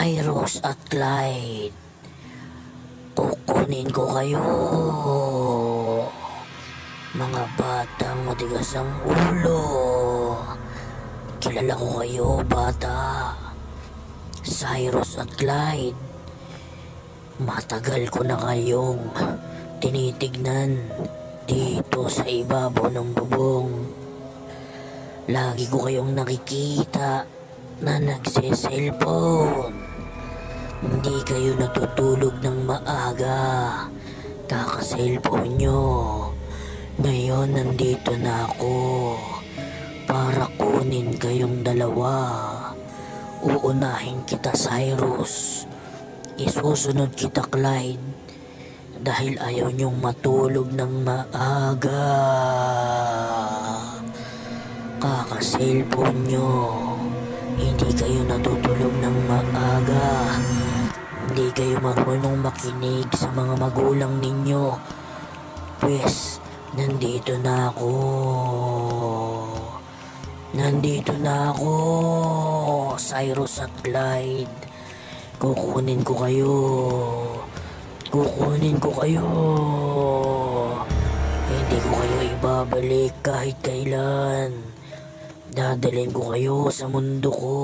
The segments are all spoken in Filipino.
Cyrus at Clyde, kukunin ko kayo. Mga batang matigas ang ulo. Kilala ko kayo, bata. Cyrus at Clyde. Matagal ko na kayong tinitignan dito sa ibabaw ng bubong. Lagi ko kayong nakikita na nagse-cellphone. Hindi kayo natutulog ng maaga. Kaka-cellphone nyo. Ngayon nandito na ako para kunin kayong dalawa. Uunahin kita, Cyrus. Isusunod kita, Clyde. Dahil ayaw niyong matulog ng maaga. Kaka-cellphone nyo. Hindi kayo natutulog ng maaga. Hindi kayo marunong makinig sa mga magulang ninyo. Pues, nandito na ako. Nandito na ako, Cyrus at Clyde. Kukunin ko kayo. Kukunin ko kayo. Hindi ko kayo ibabalik kahit kailan. Dadalhin ko kayo sa mundo ko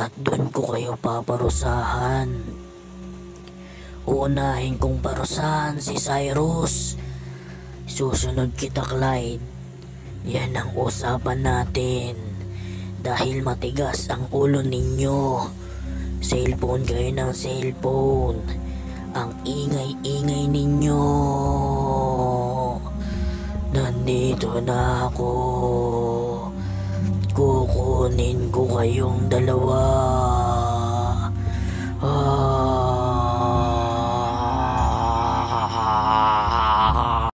at doon ko kayo paparusahan. Uunahin kong parusahan si Cyrus. Susunod kita, Clyde. Yan ang usapan natin. Dahil matigas ang ulo ninyo. Cellphone kayo ng cellphone. Ang ingay-ingay ninyo. Nandito na ako. Kukunin ko kayong dalawa.